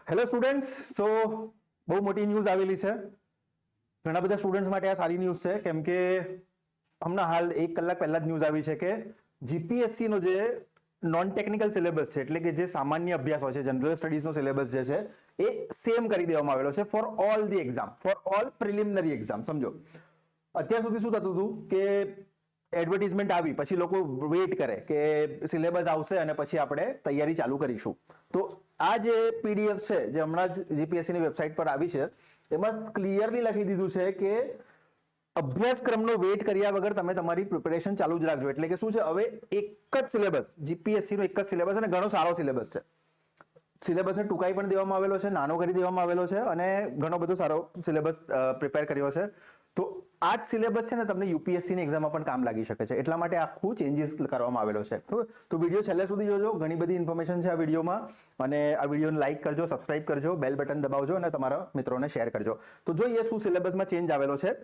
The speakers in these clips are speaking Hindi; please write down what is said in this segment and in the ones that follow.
હેલો સ્ટુડન્ટ્સ, સો બહુ મોટી ન્યૂઝ આવેલી છે. ઘણા બધા સ્ટુડન્ટ્સ માટે આ સારી ન્યૂઝ છે, કેમ કે હમણાં હાલ 1 કલાક પહેલા જ ન્યૂઝ આવી છે કે જીપીએસસી નો જે નોન ટેકનિકલ સિલેબસ છે, એટલે કે જે સામાન્ય અભ્યાસ હોય છે, જનરલ સ્ટડીઝનો સિલેબસ જે છે એ સેમ કરી દેવામાં આવેલો છે for all the exam, for all preliminary exam. સમજો, અત્યાર સુધી શું થતું હતું કે એડવર્ટાઇઝમેન્ટ આવી પછી લોકો વેઇટ કરે કે સિલેબસ આવશે અને પછી આપણે તૈયારી ચાલુ કરીશું. તો આ જે પીડીએફ છે જે હમણાં જ જીપીએસસી ની વેબસાઇટ પર આવી છે, એમાં ક્લિયરલી લખી દીધું છે કે અભ્યાસક્રમનો વેઇટ કર્યા વગર તમે તમારી પ્રિપેરેશન ચાલુ જ રાખજો. એટલે કે શું છે, હવે એક જ સિલેબસ, જીપીએસસી નો એક જ સિલેબસ અને ઘણો સારો સિલેબસ છે. સિલેબસને ટૂંકાઈ પણ દેવામાં આવેલો છે, નાનો કરી દેવામાં આવેલો છે અને ઘણો બધો સારો સિલેબસ પ્રિપેર કર્યો છે. તો આ જ સિલેબસ છે ને તમને યુપીએસસી ની એક્ઝામમાં પણ કામ લાગી શકે છે. એટલા માટે આખું ચેન્જીસ કરવામાં આવેલો છે. તો વિડીયો છેલ્લે સુધી જોજો, ઘણી બધી ઇન્ફોર્મેશન છે આ વિડીયોમાં. અને આ વિડીયોને લાઈક કરજો, સબસ્ક્રાઇબ કરજો, બેલ બટન દબાવજો અને તમારા મિત્રોને શેર કરજો. તો જોઈએ શું સિલેબસમાં ચેન્જ આવેલો છે.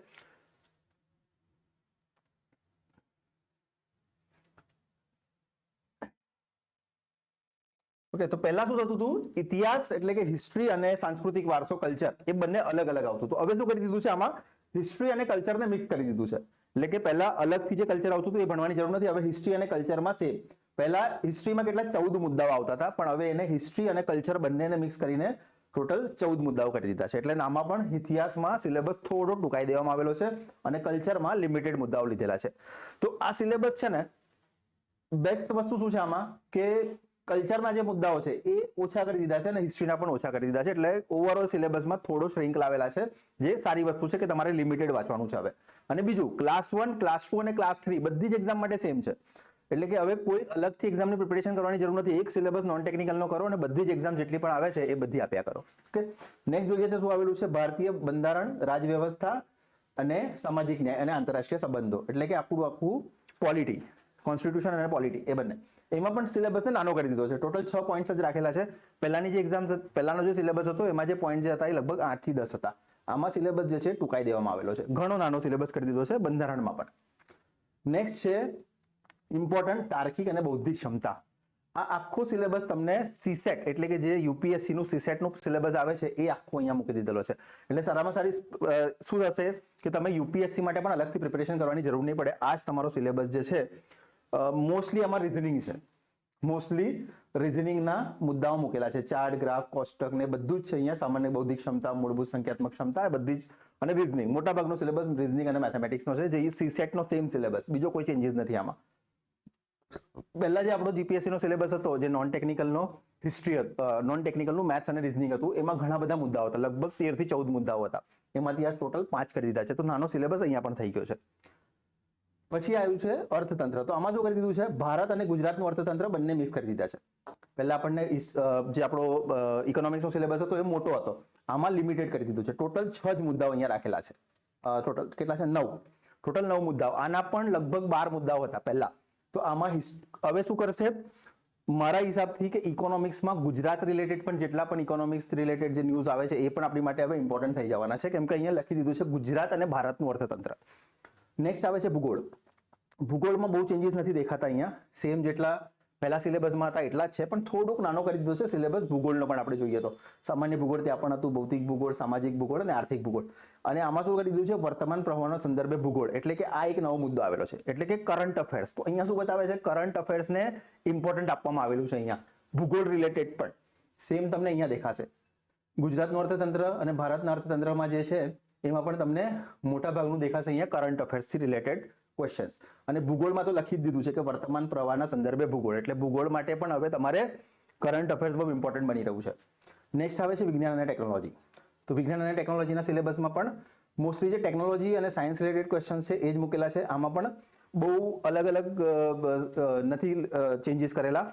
ઓકે, તો પહેલા શું થતું હતું, ઇતિહાસ એટલે કે હિસ્ટ્રી અને સાંસ્કૃતિક વારસો, કલ્ચર, એ બંને અલગ અલગ આવતું હતું. હવે શું કરી દીધું છે, આમાં હિસ્ટ્રી અને કલ્ચરને મિક્સ કરી દીધું છે. એટલે કે પહેલા અલગથી જે કલ્ચર આવતું હતું એ ભણવાની જરૂર નથી. હવે હિસ્ટ્રી અને કલ્ચરમાં સેમ. પહેલા હિસ્ટ્રીમાં કેટલા 14 મુદ્દાઓ આવતા હતા, પણ હવે એને હિસ્ટ્રી અને કલ્ચર બંનેને મિક્સ કરીને ટોટલ 14 મુદ્દાઓ કરી દીધા છે. એટલે આમાં પણ ઇતિહાસમાં સિલેબસ થોડો ટૂંકાઈ દેવામાં આવેલો છે અને કલ્ચરમાં લિમિટેડ મુદ્દાઓ લીધેલા છે. તો આ સિલેબસ છે ને, બેસ્ટ વસ્તુ શું છે આમાં કે કલ્ચરના જે મુદ્દાઓ છે એ ઓછા કરી દીધા છે અને હિસ્ટ્રીના પણ ઓછા કરી દીધા છે. એટલે ઓવરઓલ સિલેબસમાં થોડો શ્રિંક લાવેલા છે, જે સારી વસ્તુ છે કે તમારે લિમિટેડ વાંચવાનું છે હવે. અને બીજું, ક્લાસ 1, ક્લાસ 2 અને ક્લાસ 3 બધી જ એક્ઝામ માટે સેમ છે. એટલે કે હવે કોઈ અલગથી એક્ઝામની પ્રિપેરેશન કરવાની જરૂર નથી. એક સિલેબસ નોન ટેકનિકલનો કરો અને બધી જ એક્ઝામ જેટલી પણ આવે છે એ બધી આપ્યા કરો. ઓકે, નેક્સ્ટ જોઈએ છે શું આવેલું છે, ભારતીય બંધારણ, રાજવ્યવસ્થા અને સામાજિક ન્યાય અને આંતરરાષ્ટ્રીય સંબંધો. એટલે કે આખું પોલિટી, કોન્સ્ટિટ્યુશન અને પોલિટી, એ બંને. એમાં પણ સિલેબસને નાનો કરી દીધો છે. ટોટલ 6 પોઈન્ટ્સ જ રાખેલા છે. પહેલાની જે એક્ઝામ, પહેલાનો જે સિલેબસ હતો એમાં જે પોઈન્ટ જે હતા એ લગભગ 8 થી 10 હતા. આમાં સિલેબસ જે છે ટૂંકાઈ દેવામાં આવેલો છે. ઘણો નાનો સિલેબસ કરી દીધો છે બંધારણમાં પણ. નેક્સ્ટ છે ઇમ્પોર્ટન્ટ તાર્કિક અને બૌદ્ધિક ક્ષમતા. આ આખો સિલેબસ તમને સીસેટ એટલે કે જે યુપીએસસી નું સીસેટ નું સિલેબસ આવે છે એ આખો અહીંયા મૂકી દીધેલો છે. એટલે સારામાં સારી શું થશે કે તમે યુપીએસસી માટે પણ અલગથી પ્રિપેરેશન કરવાની જરૂર નહીં પડે. આ જ તમારો સિલેબસ જે છે. મોસ્ટલી આમાં રિઝનિંગ છે. મોસ્ટલી રિઝનિંગના મુદ્દાઓ મૂકેલા છે. ચાર્ટ, ગ્રાફ, કોષ્ટક ને બધું જ છે અહીંયા. સામાન્ય બૌદ્ધિક ક્ષમતા, મૂળભૂત સંખ્યાત્મક ક્ષમતા, બધી જ. અને રિઝનિંગ, મોટાભાગનો સિલેબસ રિઝનિંગ અને મેથેમેટિક્સનો છે, જે સીસેટ નો સેમ સિલેબસ. બીજો કોઈ ચેન્જીસ નથી આમાં. પહેલા જે આપણો જીપીએસસી નો સિલેબસ હતો, જે નોન ટેકનિકલનો હિસ્ટ્રી, નોન ટેકનિકલનું મેથ્સ અને રિઝનિંગ હતું, એમાં ઘણા બધા મુદ્દાઓ હતા. લગભગ 13 થી 14 મુદ્દાઓ હતા. એમાંથી આ ટોટલ 5 કરી દીધા છે. તો નાનો સિલેબસ અહીંયા પણ થઈ ગયો છે. પછી આવ્યું છે અર્થતંત્ર. તો આમાં શું કરી દીધું છે, ભારત અને ગુજરાતનું અર્થતંત્ર બંને મિક્સ કરી દીધા છે. પહેલા આપણને જે આપણો ઇકોનોમિક્સનો સિલેબસ હતો એ મોટો હતો. આમાં લિમિટેડ કરી દીધું છે. ટોટલ 6 જ મુદ્દાઓ અહીંયા રાખેલા છે. ટોટલ કેટલા છે? 9. ટોટલ 9 મુદ્દાઓ. આના પણ લગભગ 12 મુદ્દાઓ હતા પહેલા. તો આમાં હવે શું કરશે, મારા હિસાબથી કે ઇકોનોમિક્સમાં ગુજરાત રિલેટેડ પણ જેટલા પણ ઇકોનોમિક્સ રિલેટેડ જે ન્યૂઝ આવે છે એ પણ આપણી માટે હવે ઇમ્પોર્ટન્ટ થઈ જવાના છે, કેમ કે અહીંયા લખી દીધું છે ગુજરાત અને ભારતનું અર્થતંત્ર. નેક્સ્ટ આવે છે ભૂગોળ. ભૂગોળમાં બહુ ચેન્જીસ નથી દેખાતા અહીંયા. સેમ જેટલા પહેલા સિલેબસમાં હતા એટલા જ છે, પણ થોડુંક નાનો કરી દીધો છે સિલેબસ ભૂગોળનો પણ. આપણે જોઈએ તો સામાન્ય ભૂગોળ ત્યાં પણ હતું, ભૌતિક ભૂગોળ, સામાજિક ભૂગોળ અને આર્થિક ભૂગોળ. અને આમાં શું કરી દીધું છે, વર્તમાન પ્રવાહના સંદર્ભે ભૂગોળ. એટલે કે આ એક નવો મુદ્દો આવેલો છે, એટલે કે કરંટ અફેર્સ. તો અહીંયા શું બતાવે છે, કરંટ અફેર્સને ઇમ્પોર્ટન્ટ આપવામાં આવેલું છે અહીંયા. ભૂગોળ રિલેટેડ પણ સેમ તમને અહીંયા દેખાશે. ગુજરાતનું અર્થતંત્ર અને ભારતના અર્થતંત્રમાં જે છે એમાં પણ તમને મોટા ભાગનું દેખાશે અહીંયા કરંટ અફેર્સથી રિલેટેડ ક્વેશ્ચન્સ. અને ભૂગોળમાં તો લખી જ દીધું છે કે વર્તમાન પ્રવાહના સંદર્ભે ભૂગોળ. એટલે ભૂગોળ માટે પણ હવે તમારે કરંટ અફેર્સ બહુ ઇમ્પોર્ટન્ટ બની રહ્યું છે. નેક્સ્ટ આવે છે વિજ્ઞાન અને ટેકનોલોજી. તો વિજ્ઞાન અને ટેકનોલોજીના સિલેબસમાં પણ મોસ્ટલી જે ટેકનોલોજી અને સાયન્સ રિલેટેડ ક્વેશ્ચન્સ છે એ જ મૂકેલા છે. આમાં પણ બહુ અલગ અલગ નથી ચેન્જીસ કરેલા.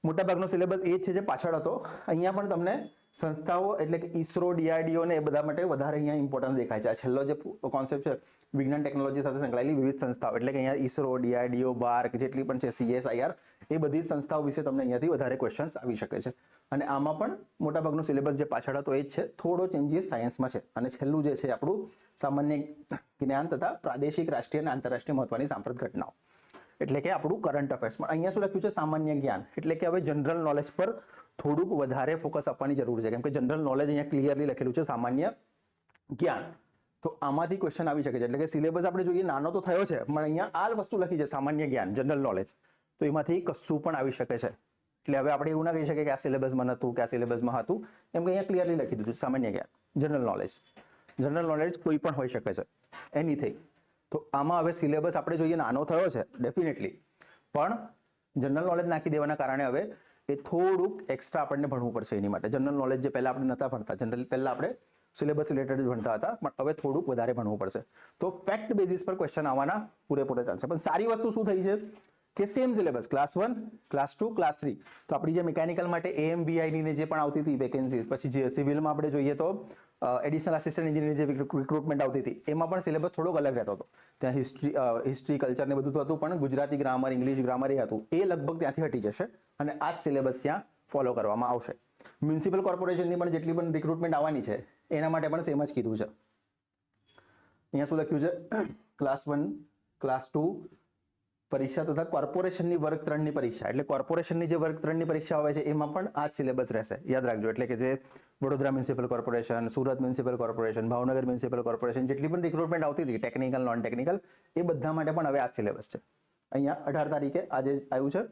મોટાભાગનો સિલેબસ એ જ છે જે પાછળ હતો. અહીંયા પણ તમને સંસ્થાઓ એટલે કે ઈસરો, ડીઆરડીઓ ને એ બધા માટે વધારે અહીંયા ઇમ્પોર્ટન્સ દેખાય છે. આ છેલ્લો જે કોન્સેપ્ટ છે વિજ્ઞાન ટેકનોલોજી સાથે સંકળાયેલી વિવિધ સંસ્થાઓ, એટલે કે અહીંયા ઈસરો, ડીઆરડીઓ, બાર્ક જેટલી પણ છે, સીએસઆઈઆર, એ બધી સંસ્થાઓ વિશે તમને અહીંયાથી વધારે ક્વેશ્ચન્સ આવી શકે છે. અને આમાં પણ મોટાભાગનો સિલેબસ જે પાછળ હતો એ જ છે. થોડો ચેન્જીસ સાયન્સમાં છે. અને છેલ્લું જે છે આપણું સામાન્ય જ્ઞાન તથા પ્રાદેશિક, રાષ્ટ્રીય અને આંતરરાષ્ટ્રીય મહત્વની સાંપ્રત ઘટનાઓ. એટલે કે આપણું કરંટ અફેર્સ. પણ અહીંયા શું લખ્યું છે, સામાન્ય જ્ઞાન. એટલે કે હવે જનરલ નોલેજ પર થોડુંક વધારે ફોકસ આપવાની જરૂર છે, કેમ કે જનરલ નોલેજ અહીંયા ક્લિયરલી લખેલું છે સામાન્ય જ્ઞાન, તો આમાંથી ક્વેશ્ચન આવી શકે છે. એટલે કે સિલેબસ આપણે જોઈએ નાનો તો થયો છે, પણ અહીંયા આ વસ્તુ લખી છે સામાન્ય જ્ઞાન જનરલ નોલેજ, તો એમાંથી કશું પણ આવી શકે છે. એટલે હવે આપણે એવું ના કહી શકીએ કે આ સિલેબસમાં નહોતું કે આ સિલેબસમાં હતું, એમ કે અહીંયા ક્લિયરલી લખી દીધું સામાન્ય જ્ઞાન જનરલ નોલેજ. જનરલ નોલેજ કોઈ પણ હોઈ શકે છે, એનીથિંગ. તો આમાં હવે સિલેબસ આપણે જોઈએ નાનો થયો છે ડેફિનેટલી, પણ જનરલ નોલેજ નાખી દેવાના કારણે હવે એ થોડુંક એક્સ્ટ્રા આપણને ભણવું પડશે એની માટે. જનરલ નોલેજ જે પહેલા આપણે નહોતા ભણતા, જનરલ પહેલા આપણે સિલેબસ રિલેટેડ ભણતા હતા, પણ હવે થોડુંક વધારે ભણવું પડશે. તો ફેક્ટ બેઝિસ પર ક્વેશ્ચન આવવાના પૂરેપૂરા ચાન્સ છે. પણ સારી વસ્તુ શું થઈ છે કે same syllabus class 1, class 2, class 3. તો આપણી જે મિકેનિકલ માટે AMVI ની જે પણ આવતી હતી વેકેન્સીઝ, પછી જે સિવિલમાં આપણે જોઈએ તો એડિશનલ આસિસ્ટન્ટ એન્જિનિયર જે રિક્રુટમેન્ટ આવતી હતી, એમાં પણ સિલેબસ થોડોક અલગ રહેતો હતો. ત્યાં હિસ્ટ્રી કલ્ચર ને બધું તો હતું, પણ ગુજરાતી ગ્રામર, ઇંગ્લિશ ગ્રામર એ હતું. એ લગભગ ત્યાંથી હટી જશે અને આ જ સિલેબસ ત્યાં ફોલો કરવામાં આવશે. મ્યુનિસિપલ કોર્પોરેશનની પણ જેટલી પણ રિક્રુટમેન્ટ આવવાની છે એના માટે પણ સેમ જ કીધું છે. અહીંયા શું લખ્યું છે, ક્લાસ 1, ક્લાસ 2 પરીક્ષા તથા કોર્પોરેશનની વર્ગ 3 ની પરીક્ષા, એટલે કોર્પોરેશનની જે વર્ગ 3 ની પરીક્ષા આવે છે એમાં પણ આ જ સિલેબસ રહેશે, યાદ રાખજો. એટલે કે જે Vadodara municipal corporation, Surat municipal corporation, Bhavnagar municipal corporation જેટલી પણ રિક્રુટમેન્ટ આવતી હતી ટેકનિકલ, નોન ટેકનિકલ, એ બધા માટે પણ હવે આ સિલેબસ છે. અહીંયા 18 તારીખે આજે આવ્યું છે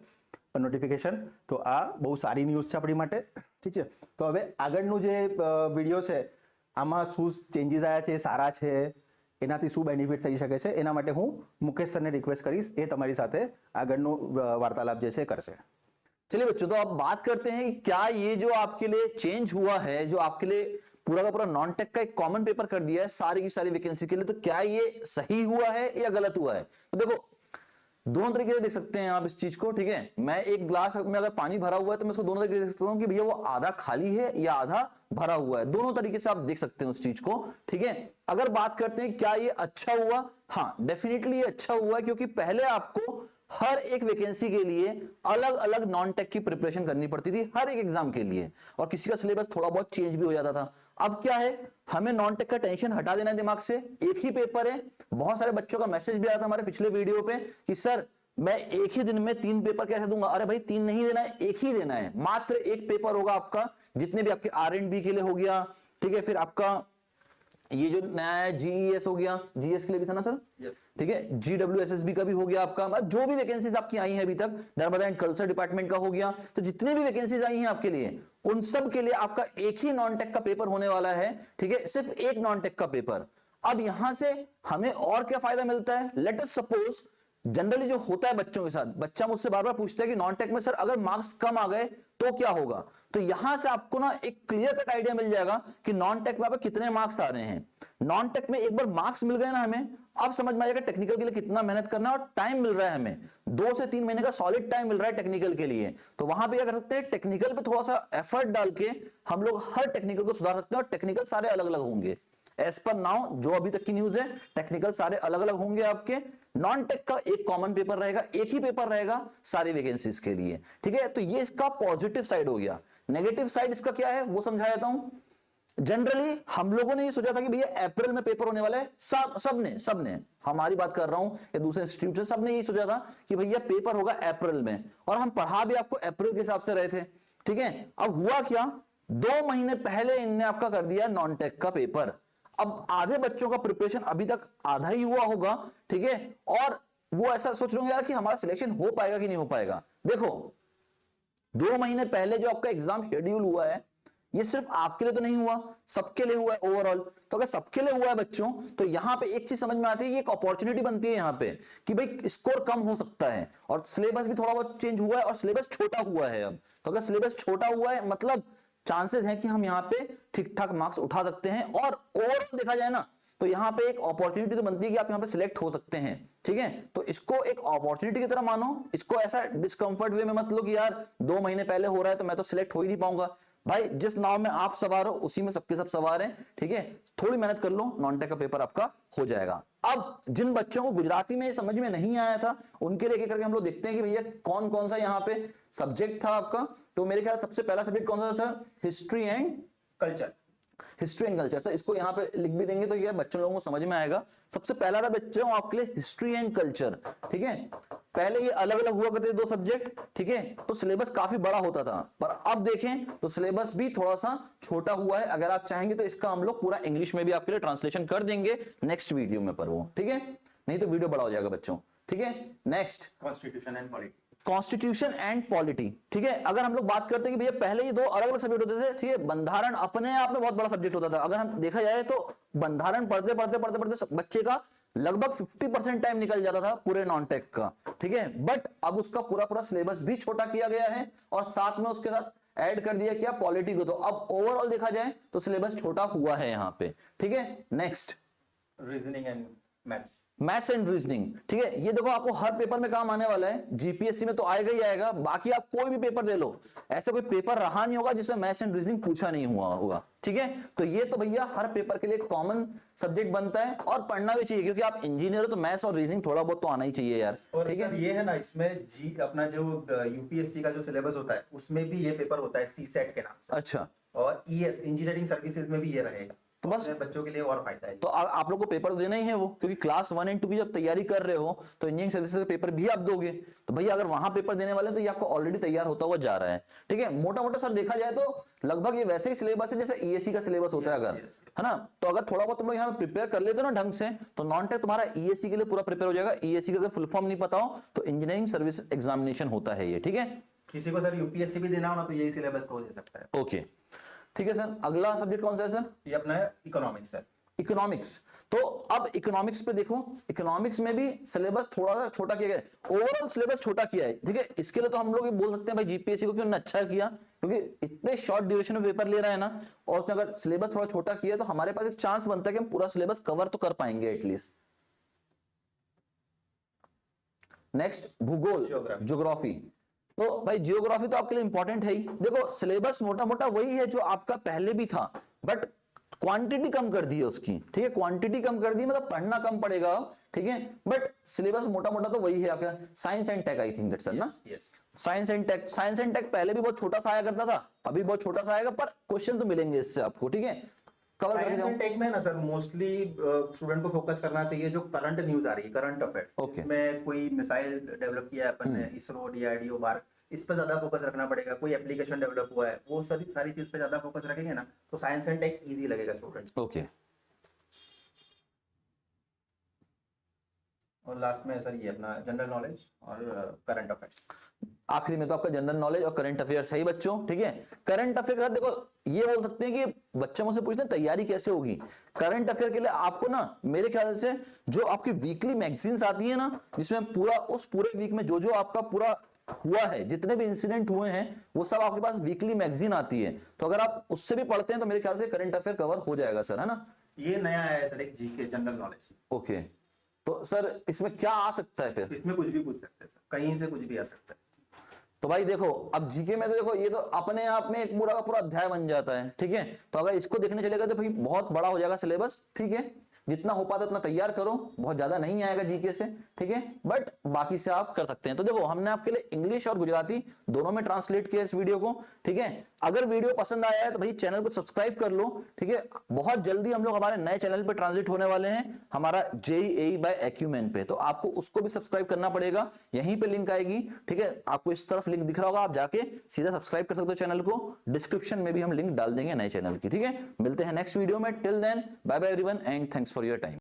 નોટિફિકેશન, તો આ બહુ સારી ન્યૂઝ છે આપણી માટે. ઠીક છે, તો હવે આગળનું જે વિડીયો છે આમાં શું ચેન્જીસ આવ્યા છે, સારા છે, એનાથી શું બેનિફિટ થઈ શકે છે, એના માટે હું મુકેશ સરને રિક્વેસ્ટ કરીશ, એ તમારી સાથે આગળનું વાर्तालाप જે છે કરશે. चलिए बच्चों, तो अब बात करते हैं कि क्या ये जो आपके लिए चेंज हुआ है, जो आपके लिए पूरा का पूरा नॉन टेक का एक कॉमन पेपर कर दिया है सारी की सारी वैकेंसी के लिए, तो क्या ये सही हुआ है या गलत हुआ है? तो देखो दोनों तरीके से देख सकते हैं आप इस चीज को. ठीक है, मैं एक ग्लास में अगर पानी भरा हुआ है तो मैं इसको दोनों तरीके से देख सकता हूं कि भैया वो आधा खाली है या आधा भरा हुआ है. दोनों तरीके से आप देख सकते हैं उस चीज को. ठीक है, अगर बात करते हैं क्या ये अच्छा हुआ, हाँ डेफिनेटली ये अच्छा हुआ, क्योंकि पहले आपको हर एक वैकेंसी के लिए अलग अलग नॉन टेक की प्रिपरेशन करनी पड़ती थी हर एक एग्जाम के लिए, और किसी का सिलेबस थोड़ा बहुत चेंज भी हो जाता था. अब क्या है, हमें नॉन टेक का टेंशन हटा देना है दिमाग से. एक ही पेपर है. बहुत सारे बच्चों का मैसेज भी आया था हमारे पिछले वीडियो पे कि सर मैं एक ही दिन में 3 पेपर कैसे दूंगा. अरे भाई 3 नहीं देना है, एक ही देना है. मात्र एक पेपर होगा आपका, जितने भी आपके R&B के लिए हो गया. ठीक है, फिर आपका ये जो नया है GES हो गया, GES के लिए भी था ना सर? yes. ठीक है, GWSSB का भी हो गया आपका. मतलब जो भी वैकेंसीज आपकी आई हैं अभी तक, नर्मदा एंड कल्चर डिपार्टमेंट का हो गया, तो जितने भी वैकेंसीज आई हैं आपके लिए, उन सब के लिए आपका एक ही नॉन टेक का पेपर होने वाला है. ठीक है, सिर्फ एक नॉन टेक का पेपर. अब यहां से हमें और क्या फायदा मिलता है? लेट अस सपोज जनरली जो होता है बच्चों के साथ, बच्चा मुझसे बार बार पूछता है कि नॉन टेक में सर अगर मार्क्स कम आ गए तो क्या होगा. तो यहां से आपको ना एक क्लियर कट आइडिया मिल जाएगा कि नॉन टेक में कितने मार्क्स आ रहे हैं. नॉन टेक में एक बार मार्क्स मिल गए ना हमें, अब समझ में आएगा टेक्निकल के लिए कितना मेहनत करना है, और टाइम मिल रहा है हमें 2 से 3 महीने का सॉलिड टाइम मिल रहा है टेक्निकल के लिए. तो वहां पे क्या कर सकते हैं, टेक्निकल पे थोड़ा सा एफर्ट डाल के हम लोग हर टेक्निकल को सुधार सकते हैं, और टेक्निकल सारे अलग अलग होंगे. एज पर नाउ जो अभी तक की न्यूज है, टेक्निकल सारे अलग अलग होंगे आपके. नॉन टेक का एक कॉमन पेपर रहेगा, एक ही पेपर रहेगा सारी वैकेंसीज के लिए. ठीक है, तो ये इसका पॉजिटिव साइड हो गया. नेगेटिव साइड इसका क्या है वो समझा देता हूं. जनरली हम लोगों ने ये सोचा था कि भैया अप्रैल में पेपर होने वाला है. सबने हमारी बात कर रहा हूं या दूसरे इंस्टीट्यूट से, सबने ये सोचा था कि भैया पेपर होगा अप्रैल में, और हम पढ़ा भी आपको अप्रैल के हिसाब से रहे थे. ठीक है, अब हुआ क्या, 2 महीने पहले इनने आपका कर दिया नॉन टेक का पेपर. अब आधे बच्चों का प्रिपरेशन अभी तक आधा ही हुआ होगा. ठीक है, और वो ऐसा सोच रहे होंगे यार कि हमारा सिलेक्शन हो पाएगा कि नहीं हो पाएगा. देखो 2 महीने पहले जो आपका एग्जाम शेड्यूल हुआ है, ये सिर्फ आपके लिए तो नहीं हुआ, सबके लिए हुआ है ओवरऑल. तो अगर सबके लिए हुआ है बच्चों, तो यहां पे एक चीज समझ में आती है, ये एक अपॉर्चुनिटी बनती है यहां पे कि भाई स्कोर कम हो सकता है, और सिलेबस भी थोड़ा बहुत चेंज हुआ है, और सिलेबस छोटा हुआ है अब. तो अगर सिलेबस छोटा हुआ है मतलब चांसेस हैं कि हम यहाँ पे ठीक ठाक मार्क्स उठा सकते हैं. और ओवरऑल देखा जाए ना, तो यहाँ पे एक अपॉर्चुनिटी तो बनती है कि आप यहाँ पे सिलेक्ट हो सकते हैं. ठीक है, तो इसको एक अपॉर्चुनिटी की तरह मानो. इसको ऐसा डिस्कंफर्ट वे में मत लो कि यार 2 महीने पहले हो रहा है तो मैं तो सिलेक्ट हो ही नहीं पाऊंगा. भाई जिस नाव में आप सवार हो उसी में सबके सब सवार हैं. ठीक है, थोड़ी मेहनत कर लो, नॉन टेक का पेपर आपका हो जाएगा. अब जिन बच्चों को गुजराती में समझ में नहीं आया था, उनके लिए करके हम लोग देखते हैं कि भैया कौन कौन सा यहाँ पे सब्जेक्ट था आपका. तो मेरे ख्याल सबसे पहला सब्जेक्ट कौन सा था sir? History and culture. History and culture, इसको यहाँ पे लिख भी देंगे तो ये बच्चों लोगों को समझ में आएगा। सबसे पहला था बच्चों आपके लिए हिस्ट्री एंड कल्चर, ठीक है। पहले ये अलग अलग हुआ करते थे दो सब्जेक्ट, ठीक है, तो सिलेबस काफी बड़ा होता था, पर अब देखें तो सिलेबस भी थोड़ा सा छोटा हुआ है। अगर आप चाहेंगे तो इसका हम लोग पूरा इंग्लिश में भी आपके लिए ट्रांसलेशन कर देंगे नेक्स्ट वीडियो में, पर वो ठीक है, नहीं तो वीडियो बड़ा हो जाएगा बच्चों, ठीक है। Next constitution and polity, constitution and polity, ठीक है। अगर हम लोग बात करते हैं कि भैया पहले ये दो अलग अलग सब्जेक्ट होते थे, ठीक है, बंधारण अपने आप में बहुत बड़ा सब्जेक्ट होता था। अगर हम देखा जाए तो बंधारण पढ़ते पढ़ते पढ़ते पढ़ते बच्चे का लगभग 50% टाइम निकल जाता था पूरे नॉन टेक का, ठीक है। बट अब उसका पूरा पूरा सिलेबस भी छोटा किया गया है और साथ में उसके साथ ऐड कर दिया क्या, पॉलिटी को। तो अब ओवरऑल देखा जाए तो सिलेबस छोटा हुआ है यहाँ पे, ठीक है। Next reasoning and maths, maths and reasoning, ठीक है। ये देखो आपको हर पेपर में काम आने वाला है, जीपीएससी में तो आएगा ही आएगा, बाकी आप कोई भी पेपर दे लो, ऐसा कोई पेपर रहा नहीं होगा जिसमें मैथ्स एंड रीजनिंग पूछा नहीं हुआ होगा, ठीक है। तो ये तो भैया हर पेपर के लिए कॉमन सब्जेक्ट बनता है और पढ़ना भी चाहिए, क्योंकि आप इंजीनियर हो तो मैथ्स और रीजनिंग थोड़ा बहुत तो आना ही चाहिए यार, और ठीक है। ये है ना, इसमें जी अपना जो यूपीएससी का जो सिलेबस होता है उसमें भी ये पेपर होता है सीसेट के नाम से, अच्छा, और ईएस इंजीनियरिंग सर्विसेज में भी ये रहेगा, तो बस अपने बच्चों के लिए और फायदा है। तो आप लोग को पेपर देना ही है वो, क्योंकि क्लास 1 एंड 2 की जब तैयारी कर रहे हो तो इंजीनियरिंग सर्विसेज का पेपर भी आप दोगे, तो भैया अगर वहां पेपर देने वाले तो ये आपको ऑलरेडी तैयार होता हुआ जा रहा है, ठीक है। मोटा मोटा सर देखा जाए तो लगभग ये वैसे ही सिलेबस है जैसे ईएससी का सिलेबस होता है, अगर है ना। तो अगर थोड़ा बहुत तुम लोग यहाँ प्रिपेयर कर लेते हो ना ढंग से, तो नॉन टेक तुम्हारा ईएससी के लिए पूरा प्रिपेयर हो जाएगा। ईएससी का अगर फुल फॉर्म नहीं पता हो तो इंजीनियरिंग सर्विस एग्जामिनेशन होता है ये, ठीक है। किसी को सर यूपीएससी भी देना हो ना तो यही सिलेबस को दे सकता है। ओके, ठीक है सर। अगला सब्जेक्ट कौन सा है सर? ये अपना है इकोनॉमिक्स है। इकोनॉमिक्स। तो अब इकोनॉमिक्स पे देखो, इकोनॉमिक्स में भी सिलेबस थोड़ा सा छोटा किया गया है, ओवरऑल सिलेबस छोटा किया है, ठीक है। इसके लिए तो हम लोग ये बोल सकते हैं भाई जीपीएससी को क्यों अच्छा किया, क्योंकि इतने शॉर्ट ड्यूरेशन में पेपर ले रहा है ना, और उसने अगर सिलेबस थोड़ा छोटा किया तो हमारे पास एक चांस बनता है कि हम पूरा सिलेबस कवर तो कर पाएंगे एटलीस्ट। नेक्स्ट भूगोल, ज्योग्राफी। तो भाई जियोग्राफी तो आपके लिए इंपॉर्टेंट है ही। देखो सिलेबस मोटा मोटा वही है जो आपका पहले भी था, बट क्वांटिटी कम कर दी है उसकी, ठीक है। क्वांटिटी कम कर दी मतलब पढ़ना कम पड़ेगा, ठीक है, बट सिलेबस मोटा मोटा तो वही है आपका। Science and tech, I think that's ना, science and tech. Science and tech पहले भी बहुत छोटा सा आया करता था, अभी बहुत छोटा सा आएगा, पर क्वेश्चन तो मिलेंगे इससे आपको, ठीक है। कवर करके जाओ। टेक में ना सर मोस्टली स्टूडेंट को फोकस करना चाहिए जो करंट न्यूज आ रही है, करंट अफेयर्स, Okay. इसमें कोई मिसाइल डेवलप किया है अपन ने, इसरो, डीआरडीओ, भारत, इस पे ज्यादा फोकस रखना पड़ेगा। कोई एप्लीकेशन डेवलप हुआ है, वो सारी चीज पे ज्यादा फोकस रखेंगे ना तो साइंस एंड टेक इजी लगेगा स्टूडेंट। ओके, और लास्ट में सर ये अपना जनरल नॉलेज और करंट अफेयर्स। आखिरी में तो आपका जनरल नॉलेज और करंट अफेयर्स है ही बच्चों, ठीक है। करंट अफेयर के साथ देखो ये बोल सकते हैं कि बच्चे मुझसे पूछते हैं तैयारी कैसे होगी। करंट अफेयर के लिए आपको ना मेरे ख्याल से जो आपकी वीकली मैगजीन्स आती है ना, जिसमें पूरा उस पूरे वीक में जो आपका पूरा हुआ है, जितने भी इंसिडेंट हुए हैं वो सब आपके पास वीकली मैगजीन आती है, तो अगर आप उससे भी पढ़ते हैं तो मेरे ख्याल से करंट अफेयर कवर हो जाएगा सर, है ना। ये नया है सर एक जीके जनरल नॉलेज। ओके, तो सर इसमें क्या आ सकता है फिर? इसमें कुछ भी पूछ सकते हैं सर, कहीं से कुछ भी आ सकता है। तो भाई देखो अब जीके में तो देखो ये तो अपने आप में एक पूरा का पूरा अध्याय बन जाता है, ठीक है। तो अगर इसको देखने चलेगा तो भाई बहुत बड़ा हो जाएगा सिलेबस, ठीक है। जितना हो पाता उतना तैयार करो, बहुत ज्यादा नहीं आएगा जीके से, ठीक है, बट बाकी से आप कर सकते हैं। तो देखो हमने आपके लिए इंग्लिश और गुजराती दोनों में ट्रांसलेट किया इस वीडियो को, ठीक है। अगर वीडियो पसंद आया है तो भाई चैनल को सब्सक्राइब कर लो, ठीक है। बहुत जल्दी हम लोग हमारे नए चैनल पे ट्रांसलेट होने वाले हैं, हमारा JEE by Acumen पे, तो आपको उसको भी सब्सक्राइब करना पड़ेगा, यहीं पे लिंक आएगी, ठीक है। आपको इस तरफ लिंक दिख रहा होगा, आप जाके सीधा सब्सक्राइब कर सकते हो चैनल को। डिस्क्रिप्शन में भी हम लिंक डाल देंगे नए चैनल की, ठीक है। मिलते हैं नेक्स्ट वीडियो में, till then bye bye everyone and thanks for your time.